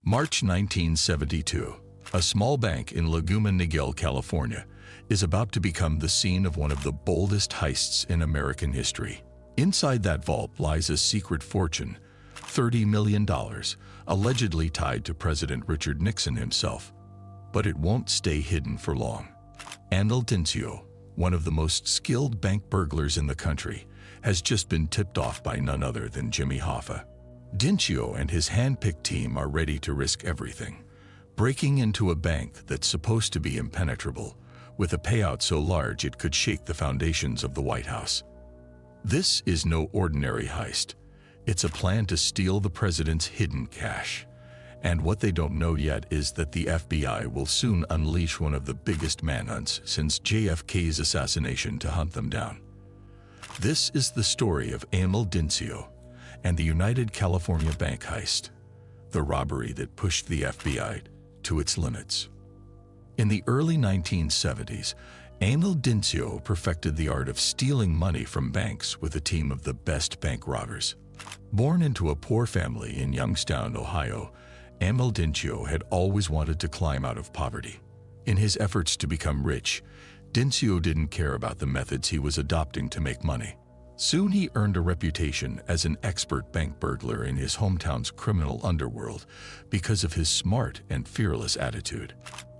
March 1972. A small bank in Laguna Niguel, California, is about to become the scene of one of the boldest heists in American history. Inside that vault lies a secret fortune, $30 million, allegedly tied to President Richard Nixon himself. But it won't stay hidden for long. Ángel Dincio, one of the most skilled bank burglars in the country, has just been tipped off by none other than Jimmy Hoffa. Dincio and his hand-picked team are ready to risk everything, breaking into a bank that's supposed to be impenetrable, with a payout so large it could shake the foundations of the White House. This is no ordinary heist. It's a plan to steal the president's hidden cash. And what they don't know yet is that the FBI will soon unleash one of the biggest manhunts since JFK's assassination to hunt them down. This is the story of Ángel Dincio and the United California Bank heist, the robbery that pushed the FBI to its limits. In the early 1970s, Ángel Dincio perfected the art of stealing money from banks with a team of the best bank robbers. Born into a poor family in Youngstown, Ohio, Ángel Dincio had always wanted to climb out of poverty. In his efforts to become rich, Dincio didn't care about the methods he was adopting to make money. Soon he earned a reputation as an expert bank burglar in his hometown's criminal underworld because of his smart and fearless attitude.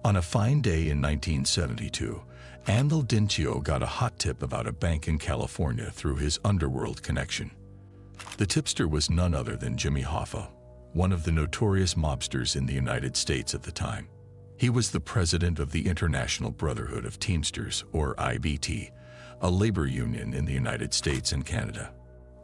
On a fine day in 1972, Ángel Dincio got a hot tip about a bank in California through his underworld connection. The tipster was none other than Jimmy Hoffa, one of the notorious mobsters in the United States at the time. He was the president of the International Brotherhood of Teamsters, or IBT, a labor union in the United States and Canada.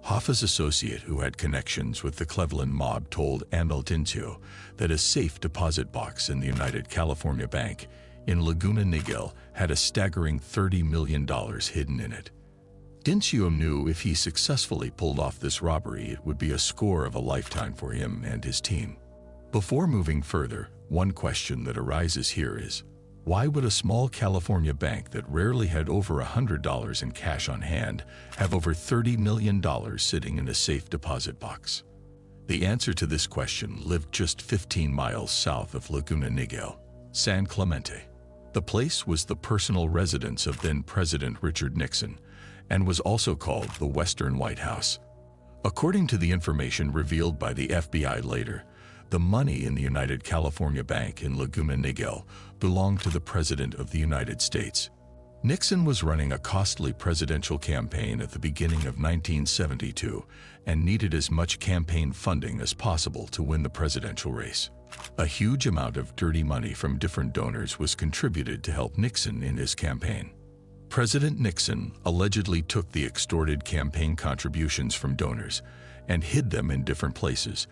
Hoffa's associate, who had connections with the Cleveland mob, told Ángel Dincio that a safe deposit box in the United California Bank in Laguna Niguel had a staggering $30 million hidden in it. Dincio knew if he successfully pulled off this robbery, it would be a score of a lifetime for him and his team. Before moving further, one question that arises here is, why would a small California bank that rarely had over $100 in cash on hand have over $30 million sitting in a safe deposit box? The answer to this question lived just 15 miles south of Laguna Niguel, San Clemente. The place was the personal residence of then-President Richard Nixon and was also called the Western White House. According to the information revealed by the FBI later, the money in the United California Bank in Laguna Niguel belonged to the President of the United States. Nixon was running a costly presidential campaign at the beginning of 1972 and needed as much campaign funding as possible to win the presidential race. A huge amount of dirty money from different donors was contributed to help Nixon in his campaign. President Nixon allegedly took the extorted campaign contributions from donors and hid them in different places,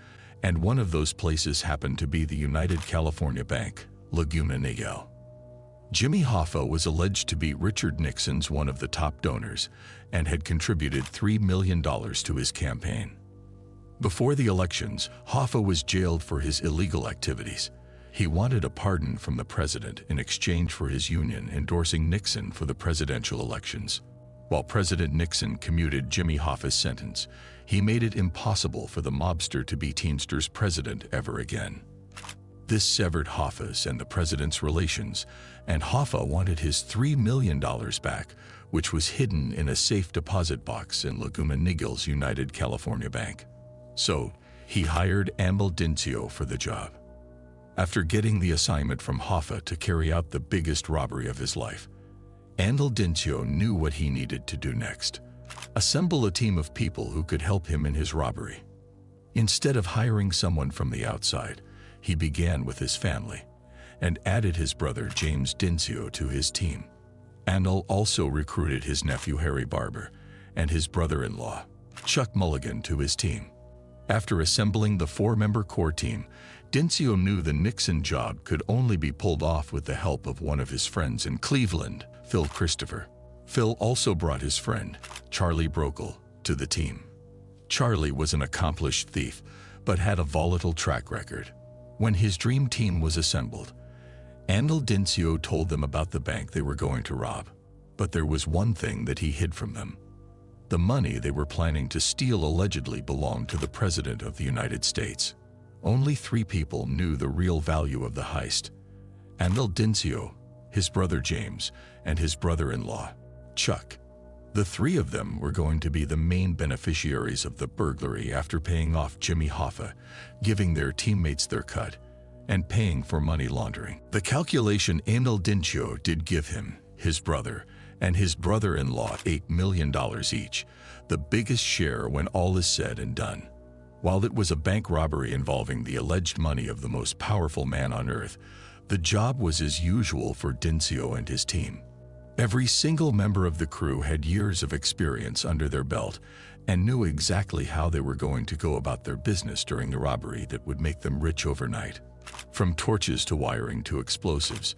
and one of those places happened to be the United California Bank, Laguna Niguel. Jimmy Hoffa was alleged to be Richard Nixon's one of the top donors and had contributed $3 million to his campaign. Before the elections, Hoffa was jailed for his illegal activities. He wanted a pardon from the president in exchange for his union endorsing Nixon for the presidential elections. While President Nixon commuted Jimmy Hoffa's sentence, he made it impossible for the mobster to be Teamsters president ever again. This severed Hoffa's and the president's relations, and Hoffa wanted his $3 million back, which was hidden in a safe deposit box in Laguna Niguel's United California Bank. So, he hired Ángel Dincio for the job. After getting the assignment from Hoffa to carry out the biggest robbery of his life, Ángel Dincio knew what he needed to do next: assemble a team of people who could help him in his robbery. Instead of hiring someone from the outside, he began with his family and added his brother James Dincio to his team. Ángel also recruited his nephew Harry Barber and his brother-in-law, Chuck Mulligan, to his team. After assembling the four-member core team, Dincio knew the Nixon job could only be pulled off with the help of one of his friends in Cleveland, Phil Christopher. Phil also brought his friend, Charlie Brokel, to the team. Charlie was an accomplished thief, but had a volatile track record. When his dream team was assembled, Ángel Dincio told them about the bank they were going to rob. But there was one thing that he hid from them. The money they were planning to steal allegedly belonged to the President of the United States. Only 3 people knew the real value of the heist: Dincio, his brother James, and his brother-in-law, Chuck. The 3 of them were going to be the main beneficiaries of the burglary after paying off Jimmy Hoffa, giving their teammates their cut, and paying for money laundering. The calculation Dincio did give him, his brother, and his brother-in-law $8 million each, the biggest share when all is said and done. While it was a bank robbery involving the alleged money of the most powerful man on earth, the job was as usual for Dincio and his team. Every single member of the crew had years of experience under their belt and knew exactly how they were going to go about their business during the robbery that would make them rich overnight. From torches to wiring to explosives,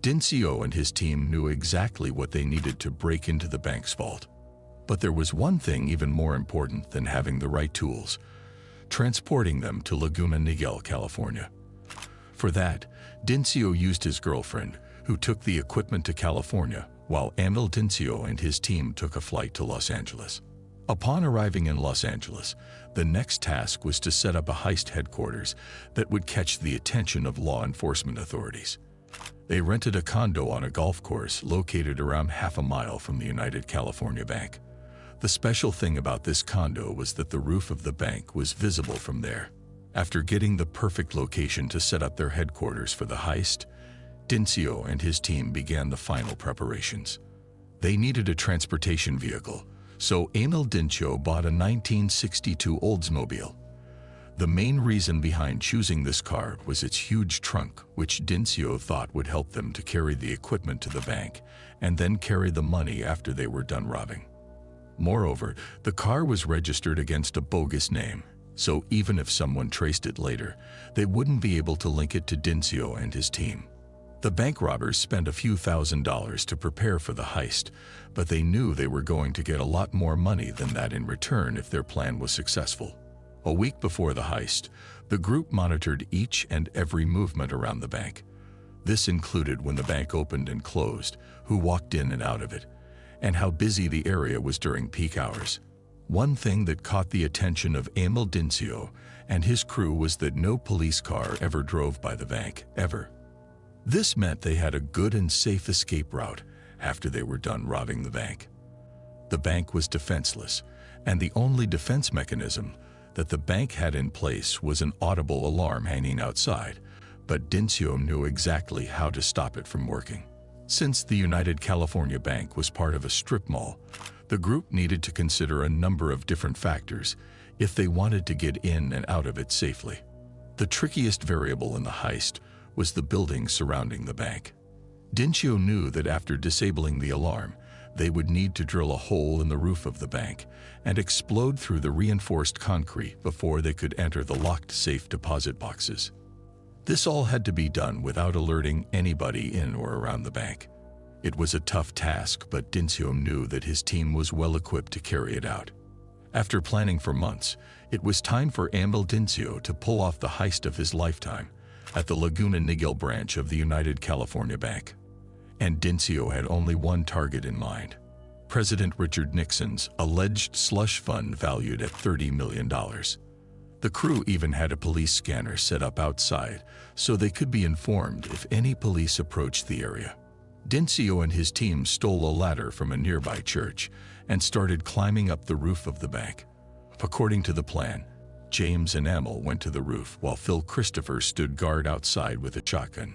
Dincio and his team knew exactly what they needed to break into the bank's vault. But there was one thing even more important than having the right tools: transporting them to Laguna Niguel, California. For that, Dincio used his girlfriend, who took the equipment to California, while Dincio and his team took a flight to Los Angeles. Upon arriving in Los Angeles, the next task was to set up a heist headquarters that would catch the attention of law enforcement authorities. They rented a condo on a golf course located around half a mile from the United California Bank. The special thing about this condo was that the roof of the bank was visible from there. After getting the perfect location to set up their headquarters for the heist, Dincio and his team began the final preparations. They needed a transportation vehicle, so Dincio bought a 1962 Oldsmobile. The main reason behind choosing this car was its huge trunk, which Dincio thought would help them to carry the equipment to the bank and then carry the money after they were done robbing. Moreover, the car was registered against a bogus name, so even if someone traced it later, they wouldn't be able to link it to Dincio and his team. The bank robbers spent a few $1,000s to prepare for the heist, but they knew they were going to get a lot more money than that in return if their plan was successful. A week before the heist, the group monitored each and every movement around the bank. This included when the bank opened and closed, who walked in and out of it, and how busy the area was during peak hours. One thing that caught the attention of Dincio and his crew was that no police car ever drove by the bank, ever. This meant they had a good and safe escape route after they were done robbing the bank. The bank was defenseless, and the only defense mechanism that the bank had in place was an audible alarm hanging outside, but Dincio knew exactly how to stop it from working. Since the United California Bank was part of a strip mall, the group needed to consider a number of different factors if they wanted to get in and out of it safely. The trickiest variable in the heist was the building surrounding the bank. Dincio knew that after disabling the alarm, they would need to drill a hole in the roof of the bank and explode through the reinforced concrete before they could enter the locked safe deposit boxes. This all had to be done without alerting anybody in or around the bank. It was a tough task, but Dincio knew that his team was well equipped to carry it out. After planning for months, it was time for Dincio to pull off the heist of his lifetime at the Laguna Niguel branch of the United California Bank. And Dincio had only one target in mind: President Richard Nixon's alleged slush fund valued at $30 million. The crew even had a police scanner set up outside so they could be informed if any police approached the area. Dincio and his team stole a ladder from a nearby church and started climbing up the roof of the bank. According to the plan, James and Emil went to the roof while Phil Christopher stood guard outside with a shotgun.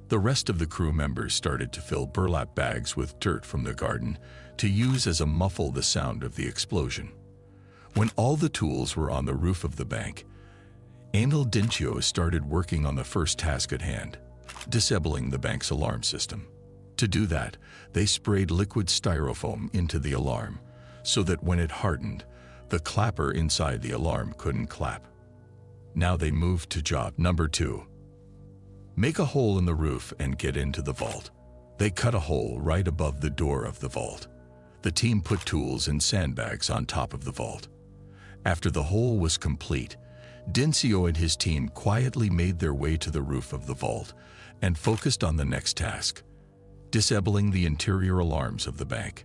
The rest of the crew members started to fill burlap bags with dirt from the garden to use as a muffle the sound of the explosion. When all the tools were on the roof of the bank, Dincio started working on the first task at hand: disabling the bank's alarm system. To do that, they sprayed liquid styrofoam into the alarm so that when it hardened, the clapper inside the alarm couldn't clap. Now they moved to job number 2. Make a hole in the roof and get into the vault. They cut a hole right above the door of the vault. The team put tools and sandbags on top of the vault. After the hole was complete, Dincio and his team quietly made their way to the roof of the vault and focused on the next task: disabling the interior alarms of the bank.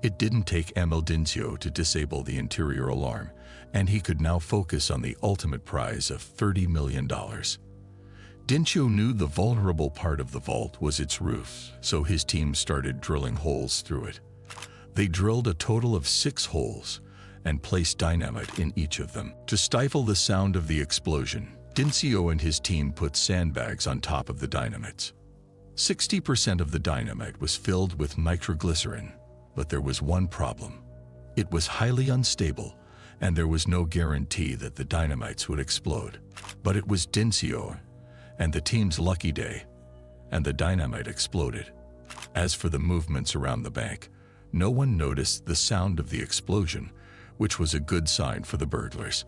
It didn't take Dincio to disable the interior alarm, and he could now focus on the ultimate prize of $30 million. Dincio knew the vulnerable part of the vault was its roof, so his team started drilling holes through it. They drilled a total of 6 holes and placed dynamite in each of them. To stifle the sound of the explosion, Dincio and his team put sandbags on top of the dynamites. 60% of the dynamite was filled with nitroglycerin, but there was one problem. It was highly unstable, and there was no guarantee that the dynamites would explode. But it was Dincio and the team's lucky day, and the dynamite exploded. As for the movements around the bank, no one noticed the sound of the explosion, which was a good sign for the burglars.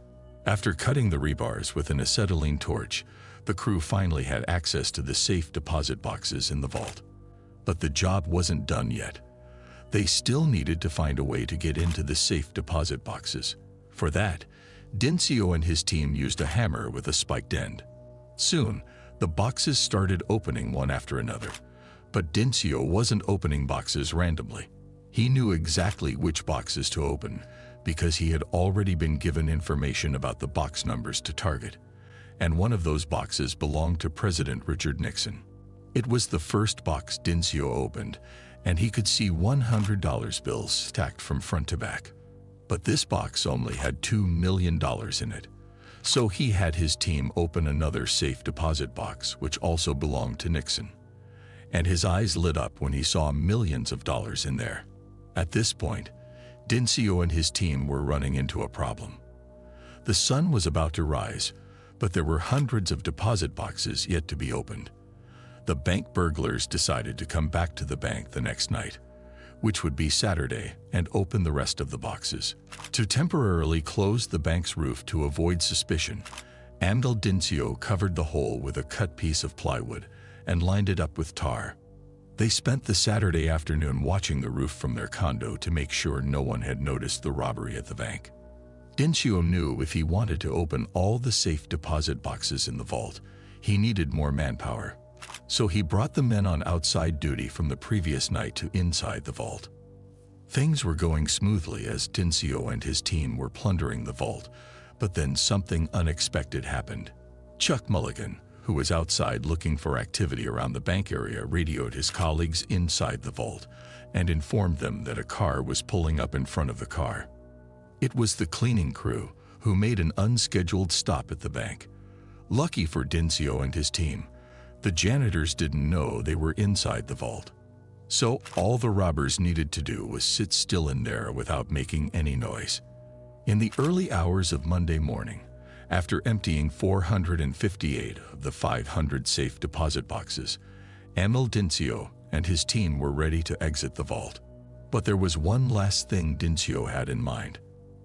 After cutting the rebars with an acetylene torch, the crew finally had access to the safe deposit boxes in the vault. But the job wasn't done yet. They still needed to find a way to get into the safe deposit boxes. For that, Dincio and his team used a hammer with a spiked end. Soon, the boxes started opening one after another. But Dincio wasn't opening boxes randomly. He knew exactly which boxes to open because he had already been given information about the box numbers to target. And one of those boxes belonged to President Richard Nixon. It was the first box Dincio opened, and he could see $100 bills stacked from front to back. But this box only had $2 million in it. So he had his team open another safe deposit box, which also belonged to Nixon. And his eyes lit up when he saw millions of dollars in there. At this point, Dincio and his team were running into a problem. The sun was about to rise, but there were hundreds of deposit boxes yet to be opened. The bank burglars decided to come back to the bank the next night, which would be Saturday, and open the rest of the boxes. To temporarily close the bank's roof to avoid suspicion, Dincio covered the hole with a cut piece of plywood and lined it up with tar. They spent the Saturday afternoon watching the roof from their condo to make sure no one had noticed the robbery at the bank. Dincio knew if he wanted to open all the safe deposit boxes in the vault, he needed more manpower. So he brought the men on outside duty from the previous night to inside the vault. Things were going smoothly as Dincio and his team were plundering the vault, but then something unexpected happened. Chuck Mulligan, who was outside looking for activity around the bank area, radioed his colleagues inside the vault and informed them that a car was pulling up in front of the car. It was the cleaning crew who made an unscheduled stop at the bank. Lucky for Dincio and his team, the janitors didn't know they were inside the vault. So all the robbers needed to do was sit still in there without making any noise. In the early hours of Monday morning, after emptying 458 of the 500 safe deposit boxes, Dincio and his team were ready to exit the vault. But there was one last thing Dincio had in mind.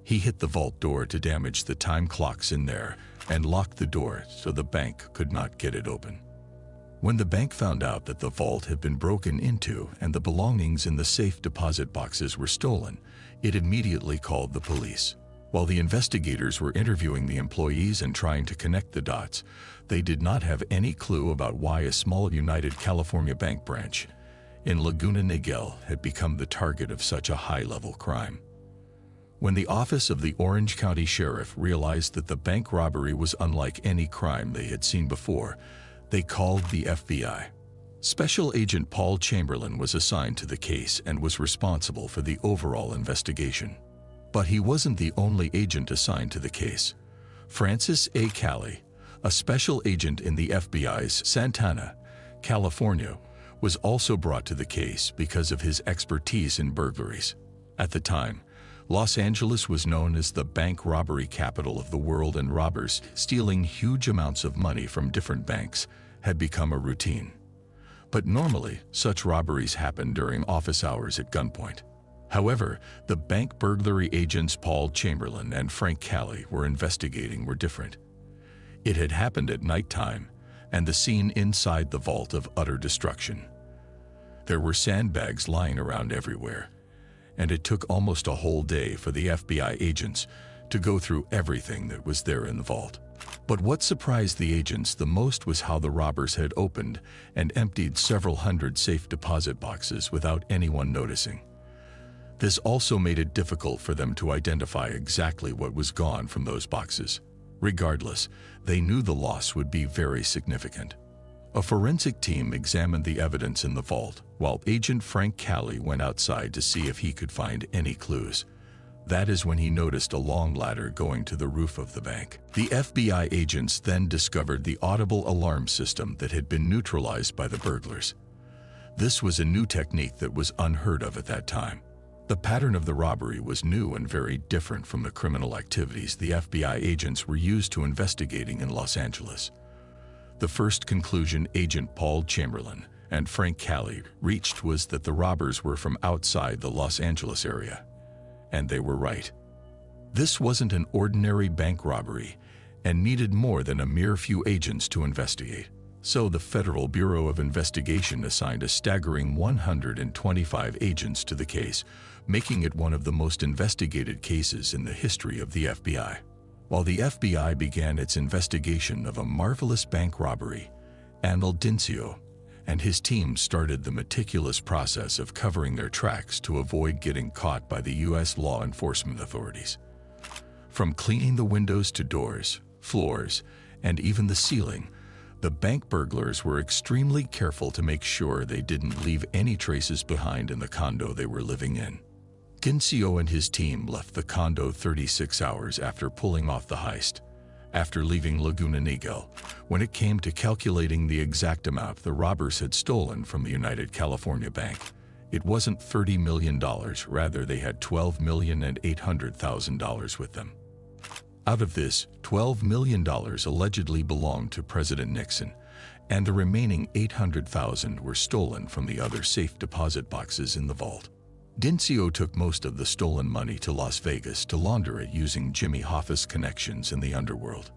He hit the vault door to damage the time clocks in there and locked the door so the bank could not get it open. When the bank found out that the vault had been broken into and the belongings in the safe deposit boxes were stolen, it immediately called the police. While the investigators were interviewing the employees and trying to connect the dots, they did not have any clue about why a small United California bank branch in Laguna Niguel had become the target of such a high-level crime. When the office of the Orange County Sheriff realized that the bank robbery was unlike any crime they had seen before, they called the FBI. Special Agent Paul Chamberlain was assigned to the case and was responsible for the overall investigation. But he wasn't the only agent assigned to the case. Francis A. Cali, a special agent in the FBI's Santana, California, was also brought to the case because of his expertise in burglaries. At the time, Los Angeles was known as the bank robbery capital of the world, and robbers stealing huge amounts of money from different banks had become a routine. But normally, such robberies happened during office hours at gunpoint. However, the bank burglary agents Paul Chamberlain and Frank Cali were investigating were different. It had happened at nighttime, and the scene inside the vault of utter destruction. There were sandbags lying around everywhere, and it took almost a whole day for the FBI agents to go through everything that was there in the vault. But what surprised the agents the most was how the robbers had opened and emptied several hundred safe deposit boxes without anyone noticing. This also made it difficult for them to identify exactly what was gone from those boxes. Regardless, they knew the loss would be very significant. A forensic team examined the evidence in the vault, while Agent Frank Cali went outside to see if he could find any clues. That is when he noticed a long ladder going to the roof of the bank. The FBI agents then discovered the audible alarm system that had been neutralized by the burglars. This was a new technique that was unheard of at that time. The pattern of the robbery was new and very different from the criminal activities the FBI agents were used to investigating in Los Angeles. The first conclusion Agent Paul Chamberlain and Frank Cali reached was that the robbers were from outside the Los Angeles area. And they were right. This wasn't an ordinary bank robbery and needed more than a mere few agents to investigate. So the Federal Bureau of Investigation assigned a staggering 125 agents to the case, making it one of the most investigated cases in the history of the FBI. While the FBI began its investigation of a marvelous bank robbery, Anil Dincio and his team started the meticulous process of covering their tracks to avoid getting caught by the U.S. law enforcement authorities. From cleaning the windows to doors, floors, and even the ceiling, the bank burglars were extremely careful to make sure they didn't leave any traces behind in the condo they were living in. Dincio and his team left the condo 36 hours after pulling off the heist. After leaving Laguna Niguel, when it came to calculating the exact amount the robbers had stolen from the United California Bank, it wasn't $30 million, rather they had $12,800,000 with them. Out of this, $12 million allegedly belonged to President Nixon, and the remaining $800,000 were stolen from the other safe deposit boxes in the vault. Dincio took most of the stolen money to Las Vegas to launder it using Jimmy Hoffa's connections in the underworld.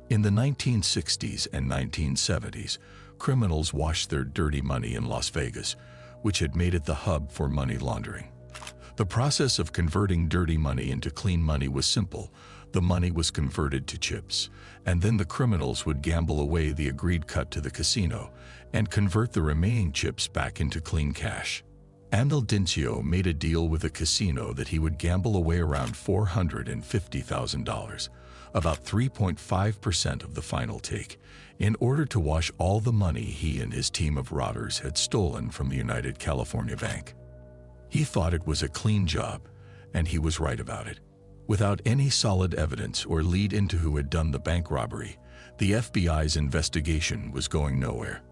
In the 1960s and 1970s, criminals washed their dirty money in Las Vegas, which had made it the hub for money laundering. The process of converting dirty money into clean money was simple. The money was converted to chips, and then the criminals would gamble away the agreed cut to the casino and convert the remaining chips back into clean cash. Anil Dincio made a deal with a casino that he would gamble away around $450,000, about 3.5% of the final take, in order to wash all the money he and his team of robbers had stolen from the United California Bank. He thought it was a clean job, and he was right about it. Without any solid evidence or lead into who had done the bank robbery, the FBI's investigation was going nowhere.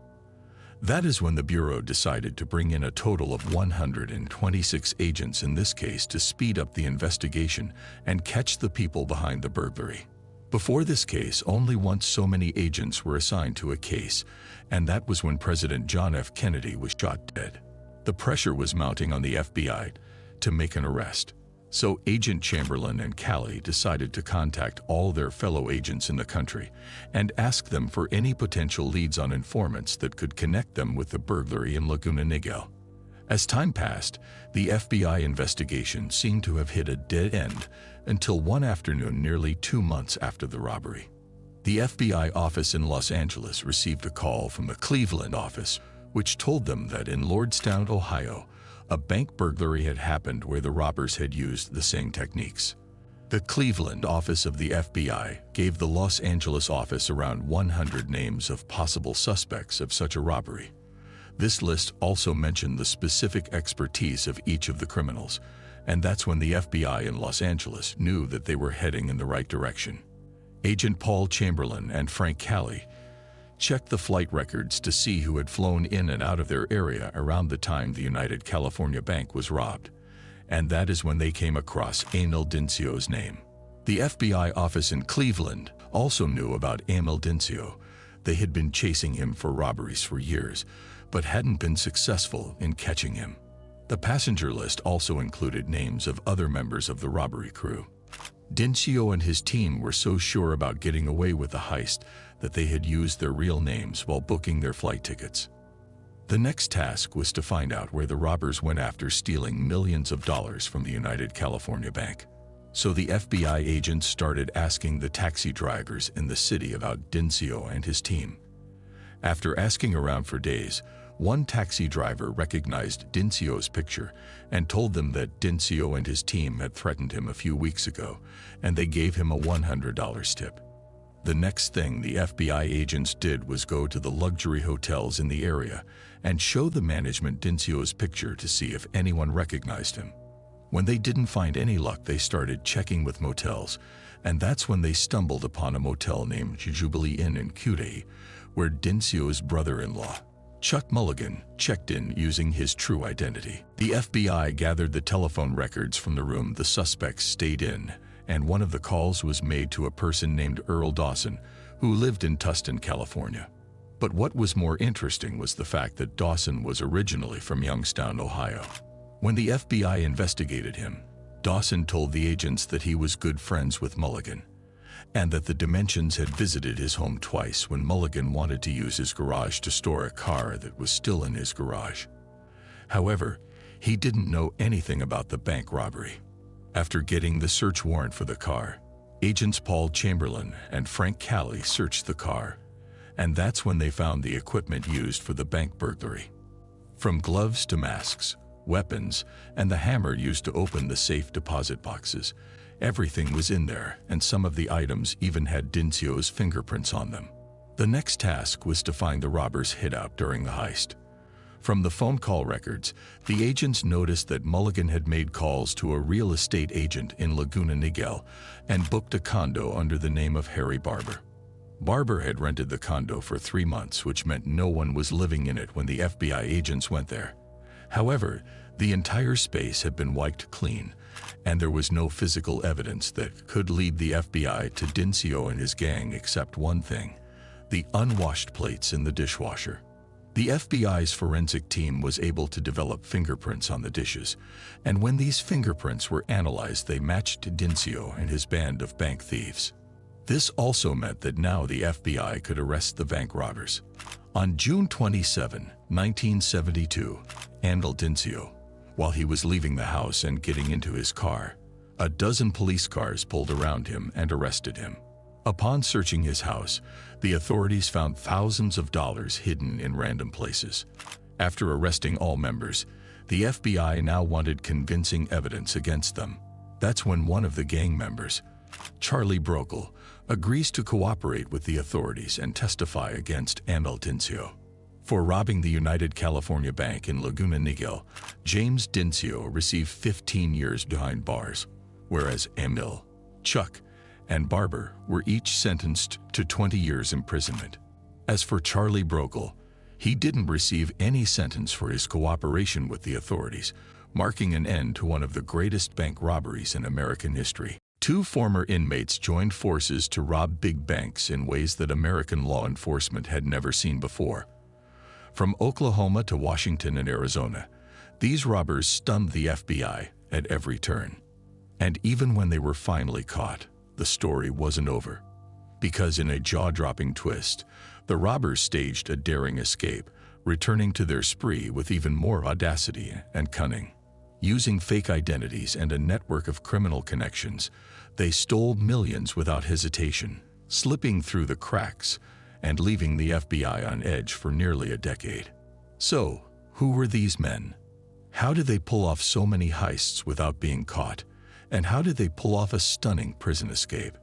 That is when the Bureau decided to bring in a total of 126 agents in this case to speed up the investigation and catch the people behind the burglary. Before this case, only once so many agents were assigned to a case, and that was when President John F. Kennedy was shot dead. The pressure was mounting on the FBI to make an arrest. So Agent Chamberlain and Cali decided to contact all their fellow agents in the country and ask them for any potential leads on informants that could connect them with the burglary in Laguna Niguel. As time passed, the FBI investigation seemed to have hit a dead end until one afternoon nearly 2 months after the robbery. The FBI office in Los Angeles received a call from the Cleveland office, which told them that in Lordstown, Ohio, a bank burglary had happened where the robbers had used the same techniques. The Cleveland office of the FBI gave the Los Angeles office around 100 names of possible suspects of such a robbery. This list also mentioned the specific expertise of each of the criminals, and that's when the FBI in Los Angeles knew that they were heading in the right direction. Agent Paul Chamberlain and Frank Cali checked the flight records to see who had flown in and out of their area around the time the United California Bank was robbed, and that is when they came across Anil Dincio's name. The FBI office in Cleveland also knew about Anil Dincio. They had been chasing him for robberies for years, but hadn't been successful in catching him. The passenger list also included names of other members of the robbery crew. Dincio and his team were so sure about getting away with the heist that they had used their real names while booking their flight tickets. The next task was to find out where the robbers went after stealing millions of dollars from the United California Bank. So the FBI agents started asking the taxi drivers in the city about Dincio and his team. After asking around for days, One taxi driver recognized Dincio's picture and told them that Dincio and his team had threatened him a few weeks ago, and they gave him a $100 tip. The next thing the FBI agents did was go to the luxury hotels in the area and show the management Dincio's picture to see if anyone recognized him. When they didn't find any luck, they started checking with motels, and that's when they stumbled upon a motel named Jubilee Inn in Cudahy, where Dincio's brother-in-law, Chuck Mulligan, checked in using his true identity. The FBI gathered the telephone records from the room the suspects stayed in, and one of the calls was made to a person named Earl Dawson, who lived in Tustin, California. But what was more interesting was the fact that Dawson was originally from Youngstown, Ohio. When the FBI investigated him, Dawson told the agents that he was good friends with Mulligan, and that the Dimensions had visited his home twice when Mulligan wanted to use his garage to store a car that was still in his garage. However, he didn't know anything about the bank robbery. After getting the search warrant for the car, agents Paul Chamberlain and Frank Calley searched the car, and that's when they found the equipment used for the bank burglary. From gloves to masks, weapons, and the hammer used to open the safe deposit boxes, everything was in there, and some of the items even had Dincio's fingerprints on them. The next task was to find the robbers' hideout during the heist. From the phone call records, the agents noticed that Mulligan had made calls to a real estate agent in Laguna Niguel and booked a condo under the name of Harry Barber. Barber had rented the condo for 3 months, which meant no one was living in it when the FBI agents went there. However, the entire space had been wiped clean, and there was no physical evidence that could lead the FBI to Dincio and his gang except one thing: the unwashed plates in the dishwasher. The FBI's forensic team was able to develop fingerprints on the dishes, and when these fingerprints were analyzed, they matched Dincio and his band of bank thieves. This also meant that now the FBI could arrest the bank robbers. On June 27, 1972, Andal Dincio, while he was leaving the house and getting into his car, a dozen police cars pulled around him and arrested him. Upon searching his house, the authorities found thousands of dollars hidden in random places. After arresting all members, the FBI now wanted convincing evidence against them. That's when one of the gang members, Charlie Brokel, agrees to cooperate with the authorities and testify against Andal Dincio. For robbing the United California Bank in Laguna Niguel, James Dincio received 15 years behind bars, whereas Emil, Chuck, and Barber were each sentenced to 20 years imprisonment. As for Charlie Brokel, he didn't receive any sentence for his cooperation with the authorities, marking an end to one of the greatest bank robberies in American history. 2 former inmates joined forces to rob big banks in ways that American law enforcement had never seen before. From Oklahoma to Washington and Arizona, these robbers stunned the FBI at every turn. And even when they were finally caught, the story wasn't over. Because in a jaw-dropping twist, the robbers staged a daring escape, returning to their spree with even more audacity and cunning. Using fake identities and a network of criminal connections, they stole millions without hesitation, slipping through the cracks and leaving the FBI on edge for nearly a decade. So, who were these men? How did they pull off so many heists without being caught? And how did they pull off a stunning prison escape?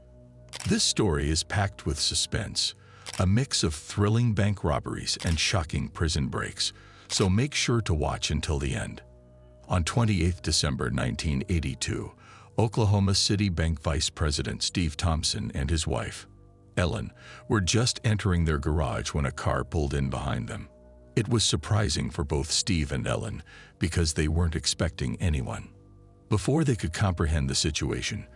This story is packed with suspense, a mix of thrilling bank robberies and shocking prison breaks, so make sure to watch until the end. On 28 December 1982, Oklahoma City Bank Vice President Steve Thompson and his wife, Ellen, were just entering their garage when a car pulled in behind them. It was surprising for both Steve and Ellen because they weren't expecting anyone. Before they could comprehend the situation,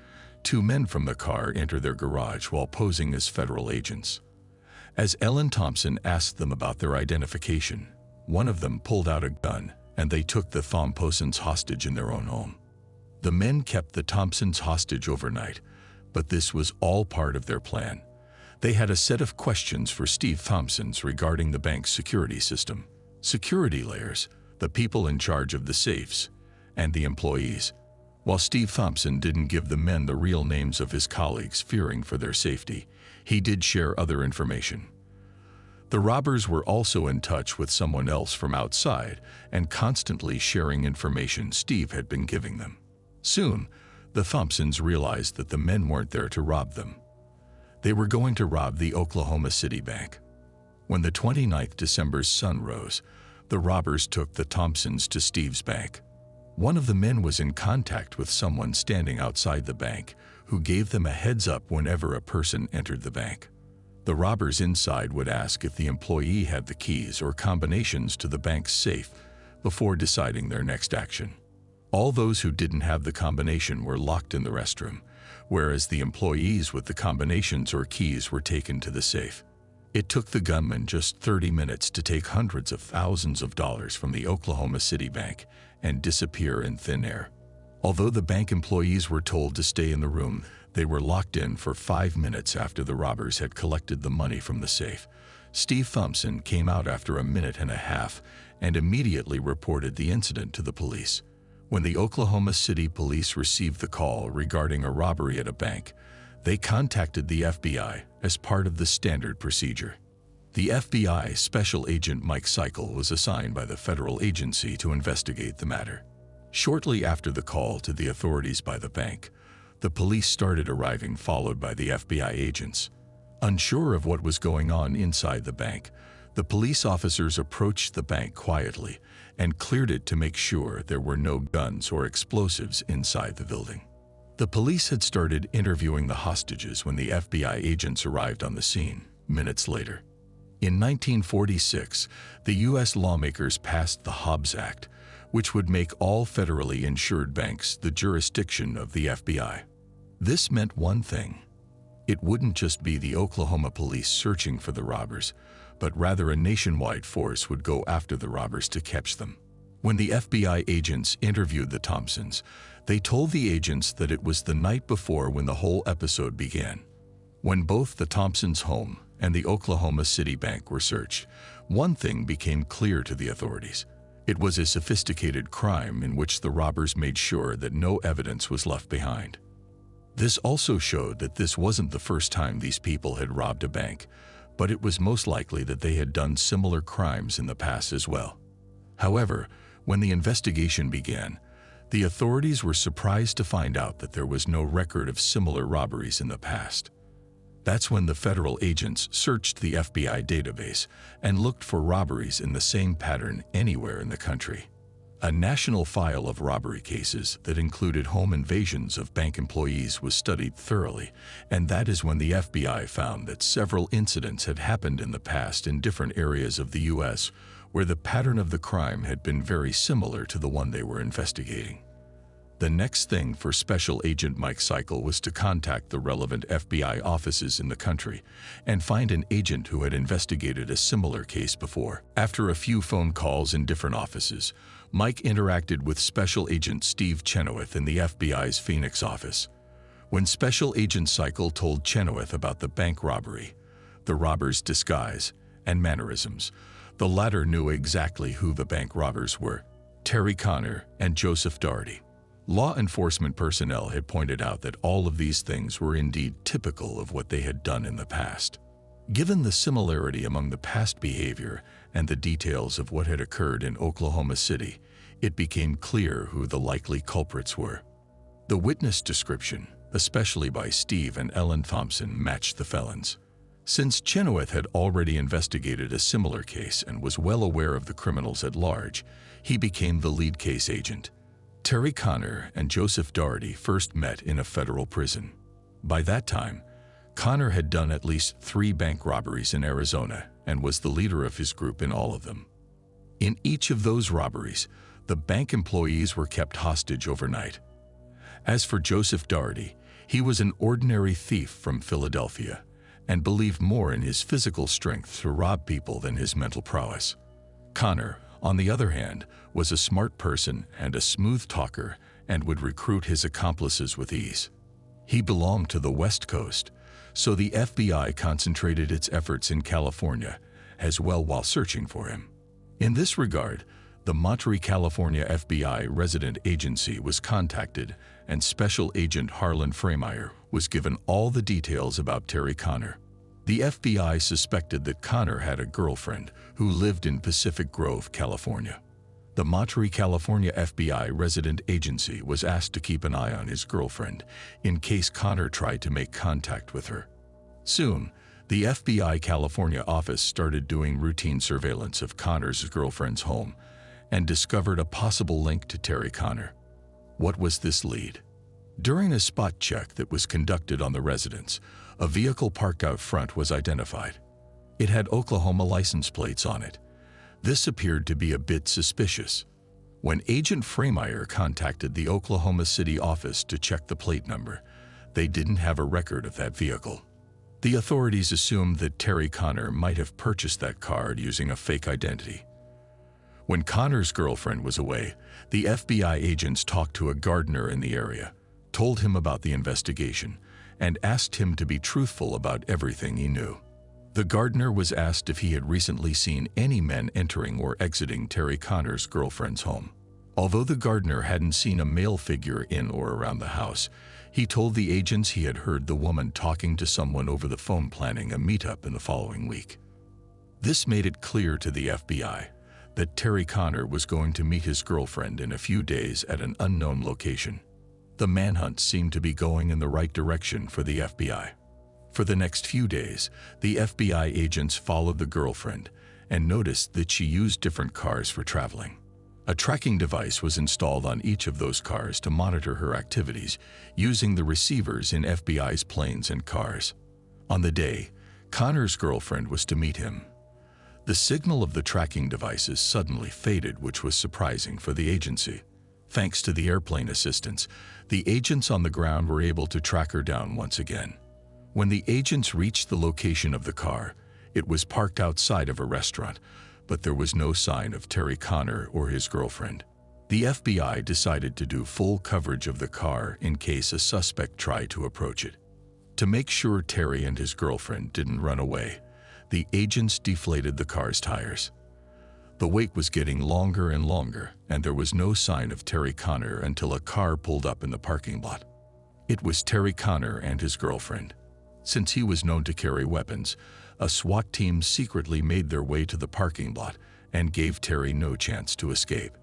2 men from the car entered their garage while posing as federal agents. As Ellen Thompson asked them about their identification, one of them pulled out a gun and they took the Thompsons hostage in their own home. The men kept the Thompsons hostage overnight, but this was all part of their plan. They had a set of questions for Steve Thompson regarding the bank's security system, security layers, the people in charge of the safes, and the employees. While Steve Thompson didn't give the men the real names of his colleagues, fearing for their safety, he did share other information. The robbers were also in touch with someone else from outside and constantly sharing information Steve had been giving them. Soon, the Thompsons realized that the men weren't there to rob them. They were going to rob the Oklahoma City bank. When the 29th December's sun rose, the robbers took the Thompsons to Steve's bank. One of the men was in contact with someone standing outside the bank who gave them a heads up whenever a person entered the bank. The robbers inside would ask if the employee had the keys or combinations to the bank's safe before deciding their next action. All those who didn't have the combination were locked in the restroom, whereas the employees with the combinations or keys were taken to the safe. It took the gunman just 30 minutes to take hundreds of thousands of dollars from the Oklahoma City bank and disappear in thin air. Although the bank employees were told to stay in the room, they were locked in for 5 minutes after the robbers had collected the money from the safe. Steve Thompson came out after a minute and a half and immediately reported the incident to the police. When the Oklahoma City police received the call regarding a robbery at a bank, they contacted the FBI as part of the standard procedure. The FBI Special Agent Mike Cycle was assigned by the federal agency to investigate the matter. Shortly after the call to the authorities by the bank, the police started arriving, followed by the FBI agents. Unsure of what was going on inside the bank, the police officers approached the bank quietly and cleared it to make sure there were no guns or explosives inside the building. The police had started interviewing the hostages when the FBI agents arrived on the scene, minutes later. In 1946, the U.S. lawmakers passed the Hobbs Act, which would make all federally insured banks the jurisdiction of the FBI. This meant one thing. It wouldn't just be the Oklahoma police searching for the robbers, but rather a nationwide force would go after the robbers to catch them. When the FBI agents interviewed the Thompsons, they told the agents that it was the night before when the whole episode began. When both the Thompsons' home and the Oklahoma City bank were searched, one thing became clear to the authorities. It was a sophisticated crime in which the robbers made sure that no evidence was left behind. This also showed that this wasn't the first time these people had robbed a bank, but it was most likely that they had done similar crimes in the past as well. However, when the investigation began, the authorities were surprised to find out that there was no record of similar robberies in the past. That's when the federal agents searched the FBI database and looked for robberies in the same pattern anywhere in the country. A national file of robbery cases that included home invasions of bank employees was studied thoroughly, and that is when the FBI found that several incidents had happened in the past in different areas of the U.S. where the pattern of the crime had been very similar to the one they were investigating. The next thing for Special Agent Mike Cycle was to contact the relevant FBI offices in the country and find an agent who had investigated a similar case before. After a few phone calls in different offices, Mike interacted with Special Agent Steve Chenoweth in the FBI's Phoenix office. When Special Agent Cycle told Chenoweth about the bank robbery, the robbers' disguise, and mannerisms, the latter knew exactly who the bank robbers were: Terry Conner and Joseph Daugherty. Law enforcement personnel had pointed out that all of these things were indeed typical of what they had done in the past. Given the similarity among the past behavior and the details of what had occurred in Oklahoma City, it became clear who the likely culprits were. The witness description, especially by Steve and Ellen Thompson, matched the felons. Since Chenoweth had already investigated a similar case and was well aware of the criminals at large, he became the lead case agent. Terry Conner and Joseph Daugherty first met in a federal prison. By that time, Conner had done at least 3 bank robberies in Arizona and was the leader of his group in all of them. In each of those robberies, the bank employees were kept hostage overnight. As for Joseph Daugherty, he was an ordinary thief from Philadelphia and believed more in his physical strength to rob people than his mental prowess. Conner, on the other hand, was a smart person and a smooth talker and would recruit his accomplices with ease. He belonged to the West Coast, so the FBI concentrated its efforts in California as well while searching for him. In this regard, the Monterey, California FBI resident agency was contacted, and Special Agent Harlan Freymeyer was given all the details about Terry Conner. The FBI suspected that Connor had a girlfriend who lived in Pacific Grove, California. The Monterey, California FBI resident agency was asked to keep an eye on his girlfriend in case Connor tried to make contact with her. Soon, the FBI California office started doing routine surveillance of Connor's girlfriend's home and discovered a possible link to Terry Connor. What was this lead? During a spot check that was conducted on the residence, a vehicle parked out front was identified. It had Oklahoma license plates on it. This appeared to be a bit suspicious. When Agent Fremeyer contacted the Oklahoma City office to check the plate number, they didn't have a record of that vehicle. The authorities assumed that Terry Connor might have purchased that car using a fake identity. When Connor's girlfriend was away, the FBI agents talked to a gardener in the area, told him about the investigation, and asked him to be truthful about everything he knew. The gardener was asked if he had recently seen any men entering or exiting Terry Connor's girlfriend's home. Although the gardener hadn't seen a male figure in or around the house, he told the agents he had heard the woman talking to someone over the phone planning a meetup in the following week. This made it clear to the FBI that Terry Connor was going to meet his girlfriend in a few days at an unknown location. The manhunt seemed to be going in the right direction for the FBI. For the next few days, the FBI agents followed the girlfriend and noticed that she used different cars for traveling. A tracking device was installed on each of those cars to monitor her activities using the receivers in FBI's planes and cars. On the day Connor's girlfriend was to meet him, the signal of the tracking devices suddenly faded, which was surprising for the agency. Thanks to the airplane assistance, the agents on the ground were able to track her down once again. When the agents reached the location of the car, it was parked outside of a restaurant, but there was no sign of Terry Connor or his girlfriend. The FBI decided to do full coverage of the car in case a suspect tried to approach it. To make sure Terry and his girlfriend didn't run away, the agents deflated the car's tires. The wait was getting longer and longer, and there was no sign of Terry Connor until a car pulled up in the parking lot. It was Terry Connor and his girlfriend. Since he was known to carry weapons, a SWAT team secretly made their way to the parking lot and gave Terry no chance to escape.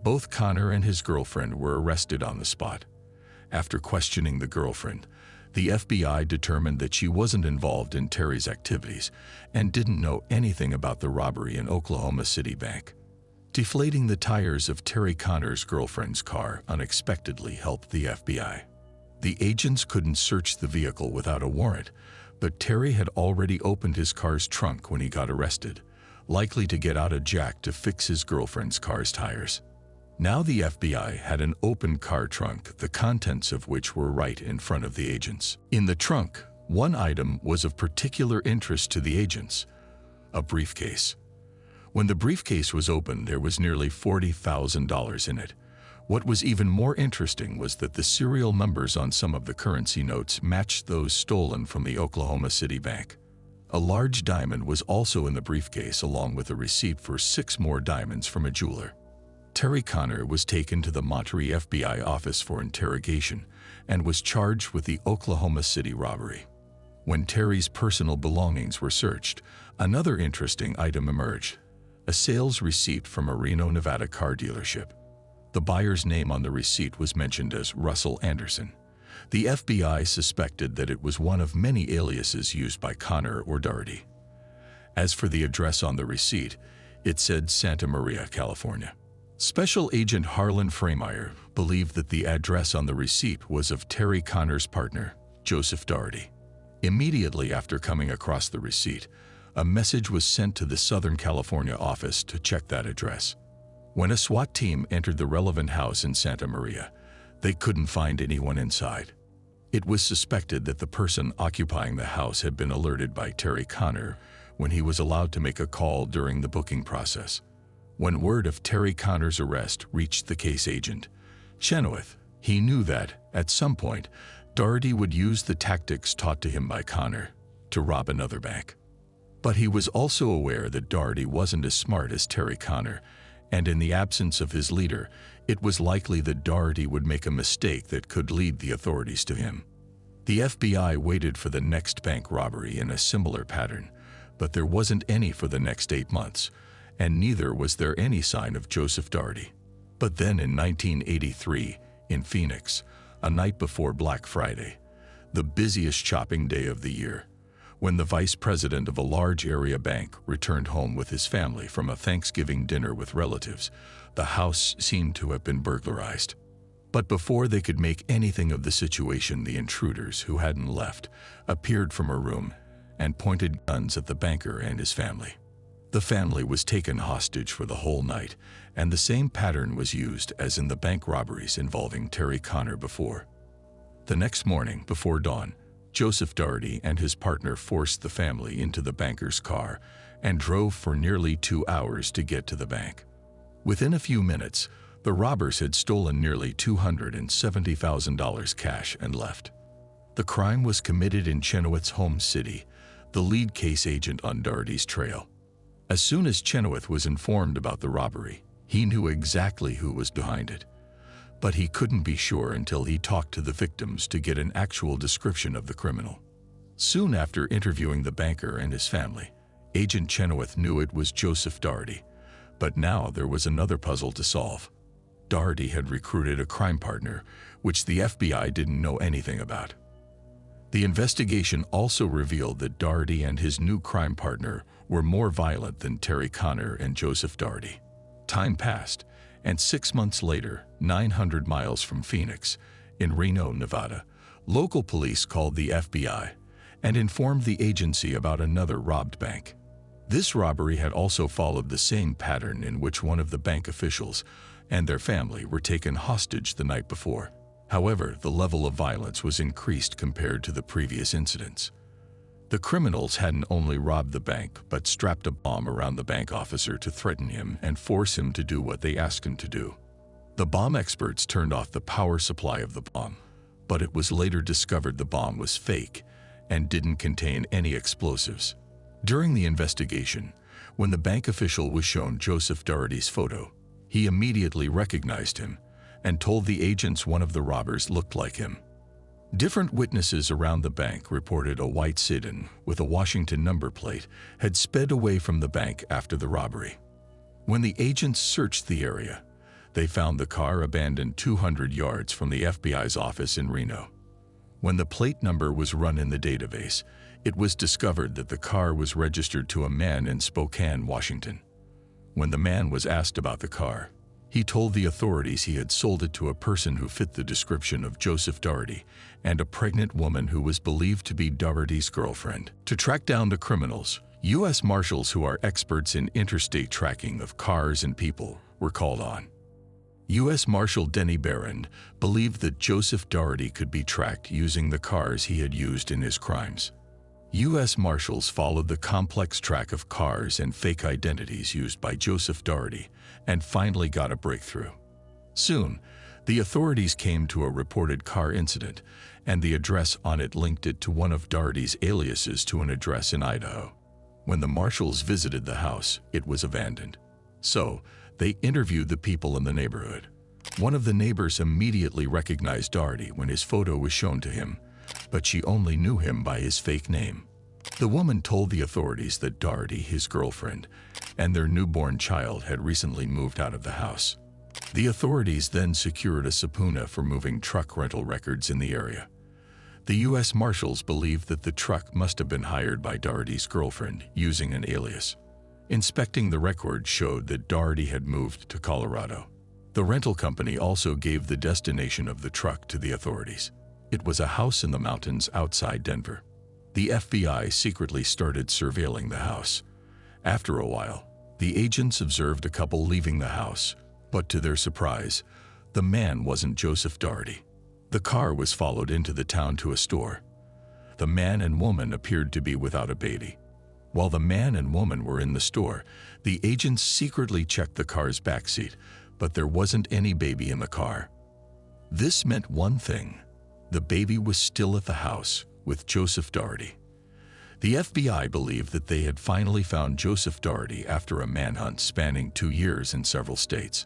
Both Connor and his girlfriend were arrested on the spot. After questioning the girlfriend, the FBI determined that she wasn't involved in Terry's activities and didn't know anything about the robbery in Oklahoma City Bank. Deflating the tires of Terry Connor's girlfriend's car unexpectedly helped the FBI. The agents couldn't search the vehicle without a warrant, but Terry had already opened his car's trunk when he got arrested, likely to get out a jack to fix his girlfriend's car's tires. Now the FBI had an open car trunk, the contents of which were right in front of the agents. In the trunk, one item was of particular interest to the agents: a briefcase. When the briefcase was opened, there was nearly $40,000 in it. What was even more interesting was that the serial numbers on some of the currency notes matched those stolen from the Oklahoma City Bank. A large diamond was also in the briefcase, along with a receipt for 6 more diamonds from a jeweler. Terry Connor was taken to the Monterey FBI office for interrogation and was charged with the Oklahoma City robbery. When Terry's personal belongings were searched, another interesting item emerged: a sales receipt from a Reno, Nevada car dealership. The buyer's name on the receipt was mentioned as Russell Anderson. The FBI suspected that it was one of many aliases used by Connor or Doherty. As for the address on the receipt, it said Santa Maria, California. Special Agent Harlan Fremeyer believed that the address on the receipt was of Terry Connor's partner, Joseph Doherty. Immediately after coming across the receipt, a message was sent to the Southern California office to check that address. When a SWAT team entered the relevant house in Santa Maria, they couldn't find anyone inside. It was suspected that the person occupying the house had been alerted by Terry Connor when he was allowed to make a call during the booking process. When word of Terry Connor's arrest reached the case agent, Chenoweth, he knew that, at some point, Doherty would use the tactics taught to him by Connor to rob another bank. But he was also aware that Doherty wasn't as smart as Terry Connor, and in the absence of his leader, it was likely that Doherty would make a mistake that could lead the authorities to him. The FBI waited for the next bank robbery in a similar pattern, but there wasn't any for the next 8 months, and neither was there any sign of Joseph Daugherty. But then in 1983, in Phoenix, a night before Black Friday, the busiest shopping day of the year, when the vice president of a large area bank returned home with his family from a Thanksgiving dinner with relatives, the house seemed to have been burglarized. But before they could make anything of the situation, the intruders, who hadn't left, appeared from a room and pointed guns at the banker and his family. The family was taken hostage for the whole night, and the same pattern was used as in the bank robberies involving Terry Connor before. The next morning, before dawn, Joseph Daugherty and his partner forced the family into the banker's car and drove for nearly 2 hours to get to the bank. Within a few minutes, the robbers had stolen nearly $270,000 cash and left. The crime was committed in Chenoweth's home city, the lead case agent on Daugherty's trail. As soon as Chenoweth was informed about the robbery, he knew exactly who was behind it. But he couldn't be sure until he talked to the victims to get an actual description of the criminal. Soon after interviewing the banker and his family, Agent Chenoweth knew it was Joseph Daugherty, but now there was another puzzle to solve. Daugherty had recruited a crime partner, which the FBI didn't know anything about. The investigation also revealed that Daugherty and his new crime partner were more violent than Terry Connor and Joseph Daugherty. Time passed, and 6 months later, 900 miles from Phoenix, in Reno, Nevada, local police called the FBI and informed the agency about another robbed bank. This robbery had also followed the same pattern in which one of the bank officials and their family were taken hostage the night before. However, the level of violence was increased compared to the previous incidents. The criminals hadn't only robbed the bank, but strapped a bomb around the bank officer to threaten him and force him to do what they asked him to do. The bomb experts turned off the power supply of the bomb, but it was later discovered the bomb was fake and didn't contain any explosives. During the investigation, when the bank official was shown Joseph Daugherty's photo, he immediately recognized him and told the agents one of the robbers looked like him. Different witnesses around the bank reported a white sedan with a Washington number plate had sped away from the bank after the robbery. When the agents searched the area, they found the car abandoned 200 yards from the FBI's office in Reno. When the plate number was run in the database, it was discovered that the car was registered to a man in Spokane, Washington. When the man was asked about the car, he told the authorities he had sold it to a person who fit the description of Joseph Daugherty and a pregnant woman who was believed to be Daugherty's girlfriend. To track down the criminals, U.S. Marshals who are experts in interstate tracking of cars and people were called on. U.S. Marshal Denny Barron believed that Joseph Daugherty could be tracked using the cars he had used in his crimes. U.S. Marshals followed the complex track of cars and fake identities used by Joseph Daugherty and finally got a breakthrough. Soon, the authorities came to a reported car incident, and the address on it linked it to one of Daugherty's aliases to an address in Idaho. When the marshals visited the house, it was abandoned. So, they interviewed the people in the neighborhood. One of the neighbors immediately recognized Daugherty when his photo was shown to him, but she only knew him by his fake name. The woman told the authorities that Daugherty, his girlfriend, and their newborn child had recently moved out of the house. The authorities then secured a subpoena for moving truck rental records in the area. The U.S. Marshals believed that the truck must have been hired by Daugherty's girlfriend using an alias. Inspecting the record showed that Daugherty had moved to Colorado. The rental company also gave the destination of the truck to the authorities. It was a house in the mountains outside Denver. The FBI secretly started surveilling the house. After a while, the agents observed a couple leaving the house, but to their surprise, the man wasn't Joseph Daugherty. The car was followed into the town to a store. The man and woman appeared to be without a baby. While the man and woman were in the store, the agents secretly checked the car's backseat, but there wasn't any baby in the car. This meant one thing: the baby was still at the house with Joseph Daugherty. The FBI believed that they had finally found Joseph Daugherty after a manhunt spanning 2 years in several states.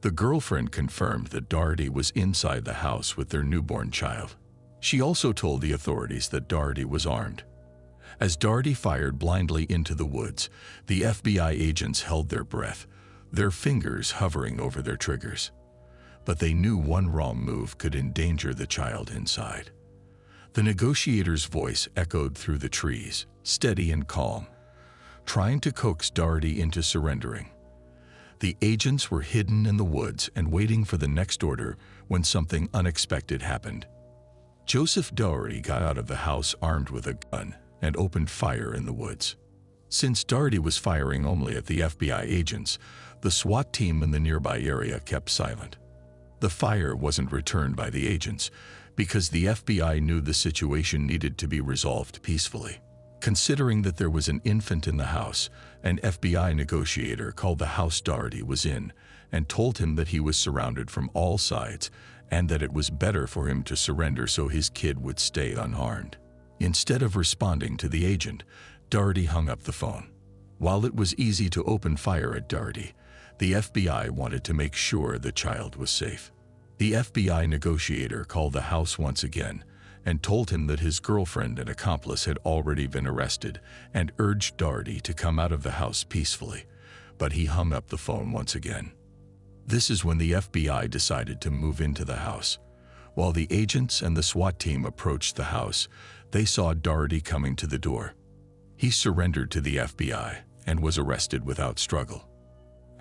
The girlfriend confirmed that Daugherty was inside the house with their newborn child. She also told the authorities that Doherty was armed. As Doherty fired blindly into the woods, the FBI agents held their breath, their fingers hovering over their triggers. But they knew one wrong move could endanger the child inside. The negotiator's voice echoed through the trees, steady and calm, trying to coax Doherty into surrendering. The agents were hidden in the woods and waiting for the next order when something unexpected happened. Joseph Doherty got out of the house armed with a gun and opened fire in the woods. Since Doherty was firing only at the FBI agents, the SWAT team in the nearby area kept silent. The fire wasn't returned by the agents because the FBI knew the situation needed to be resolved peacefully. Considering that there was an infant in the house, an FBI negotiator called the house Doherty was in and told him that he was surrounded from all sides and that it was better for him to surrender so his kid would stay unharmed. Instead of responding to the agent, Doherty hung up the phone. While it was easy to open fire at Doherty, the FBI wanted to make sure the child was safe. The FBI negotiator called the house once again and told him that his girlfriend and accomplice had already been arrested and urged Doherty to come out of the house peacefully, but he hung up the phone once again. This is when the FBI decided to move into the house. While the agents and the SWAT team approached the house, they saw Doherty coming to the door. He surrendered to the FBI and was arrested without struggle.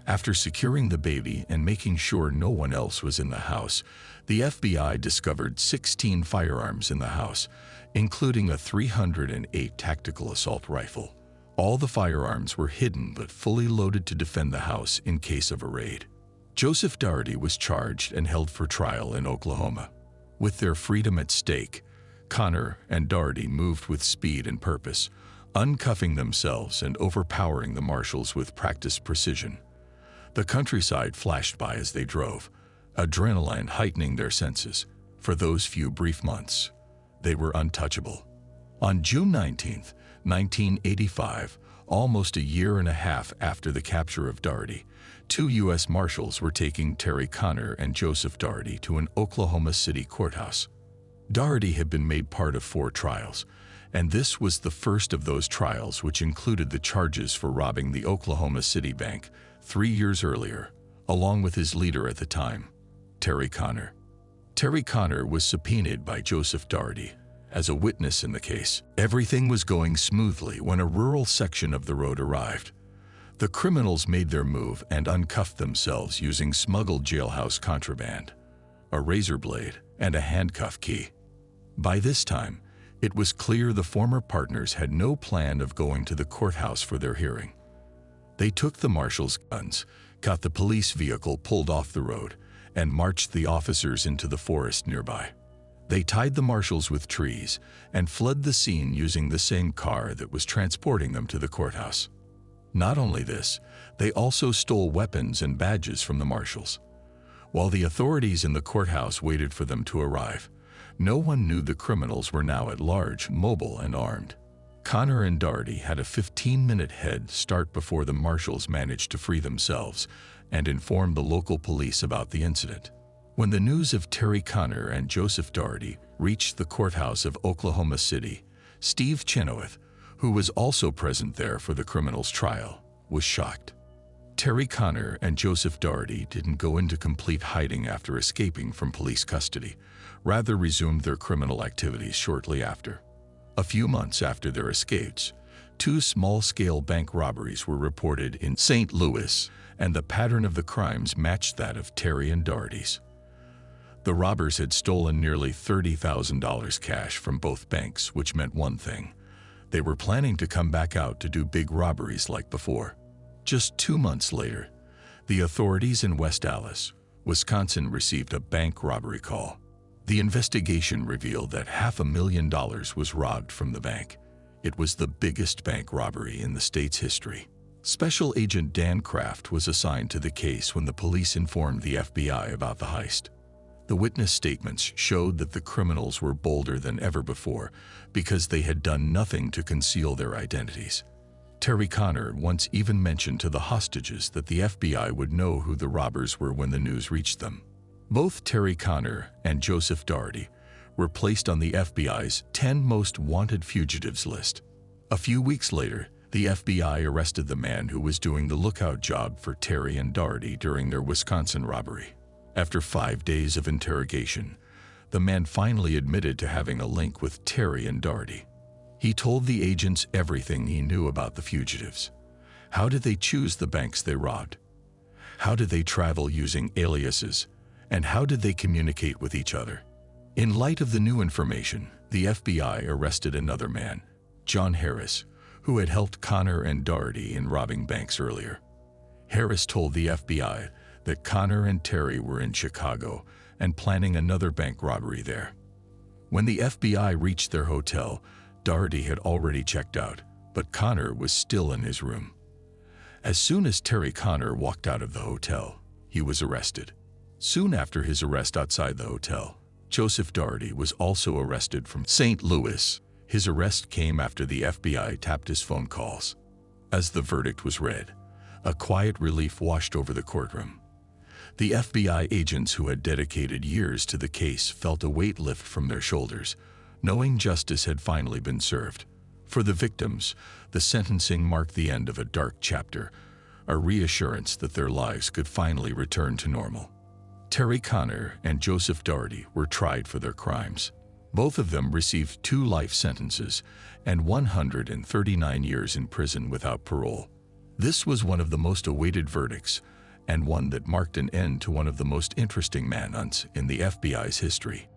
After securing the baby and making sure no one else was in the house, the FBI discovered 16 firearms in the house, including a .308 tactical assault rifle. All the firearms were hidden but fully loaded to defend the house in case of a raid. Joseph Doherty was charged and held for trial in Oklahoma. With their freedom at stake, Connor and Doherty moved with speed and purpose, uncuffing themselves and overpowering the marshals with practiced precision. The countryside flashed by as they drove, adrenaline heightening their senses. For those few brief months, they were untouchable. On June 19, 1985, almost a year and a half after the capture of Doherty, two U.S. Marshals were taking Terry Connor and Joseph Doherty to an Oklahoma City courthouse. Doherty had been made part of 4 trials, and this was the first of those trials, which included the charges for robbing the Oklahoma City bank 3 years earlier, along with his leader at the time, Terry Connor. Terry Connor was subpoenaed by Joseph Doherty as a witness in the case. Everything was going smoothly when a rural section of the road arrived. The criminals made their move and uncuffed themselves using smuggled jailhouse contraband, a razor blade, and a handcuff key. By this time, it was clear the former partners had no plan of going to the courthouse for their hearing. They took the marshals' guns, got the police vehicle pulled off the road, and marched the officers into the forest nearby. They tied the marshals with trees and fled the scene using the same car that was transporting them to the courthouse. Not only this, they also stole weapons and badges from the marshals. While the authorities in the courthouse waited for them to arrive, no one knew the criminals were now at large, mobile, and armed. Connor and Doherty had a 15-minute head start before the marshals managed to free themselves and inform the local police about the incident. When the news of Terry Connor and Joseph Doherty reached the courthouse of Oklahoma City, Steve Chenoweth, who was also present there for the criminal's trial, was shocked. Terry Connor and Joseph Doherty didn't go into complete hiding after escaping from police custody, rather resumed their criminal activities shortly after. A few months after their escapes, 2 small-scale bank robberies were reported in St. Louis, and the pattern of the crimes matched that of Terry and Doherty's. The robbers had stolen nearly $30,000 cash from both banks, which meant one thing: they were planning to come back out to do big robberies like before. Just 2 months later, the authorities in West Allis, Wisconsin, received a bank robbery call. The investigation revealed that $500,000 was robbed from the bank. It was the biggest bank robbery in the state's history. Special Agent Dan Kraft was assigned to the case when the police informed the FBI about the heist. The witness statements showed that the criminals were bolder than ever before because they had done nothing to conceal their identities. Terry Connor once even mentioned to the hostages that the FBI would know who the robbers were when the news reached them. Both Terry Connor and Joseph Doherty were placed on the FBI's 10 most wanted fugitives list. A few weeks later, the FBI arrested the man who was doing the lookout job for Terry and Doherty during their Wisconsin robbery. After 5 days of interrogation, the man finally admitted to having a link with Terry and Doherty. He told the agents everything he knew about the fugitives. How did they choose the banks they robbed? How did they travel using aliases? And how did they communicate with each other? In light of the new information, the FBI arrested another man, John Harris, who had helped Connor and Doherty in robbing banks earlier. Harris told the FBI that Connor and Terry were in Chicago and planning another bank robbery there. When the FBI reached their hotel, Doherty had already checked out, but Connor was still in his room. As soon as Terry Connor walked out of the hotel, he was arrested. Soon after his arrest outside the hotel, Joseph Doherty was also arrested from St. Louis. His arrest came after the FBI tapped his phone calls. As the verdict was read, a quiet relief washed over the courtroom. The FBI agents who had dedicated years to the case felt a weight lift from their shoulders, knowing justice had finally been served. For the victims, the sentencing marked the end of a dark chapter, a reassurance that their lives could finally return to normal. Terry Connor and Joseph Doherty were tried for their crimes. Both of them received 2 life sentences and 139 years in prison without parole. This was one of the most awaited verdicts, and one that marked an end to one of the most interesting manhunts in the FBI's history.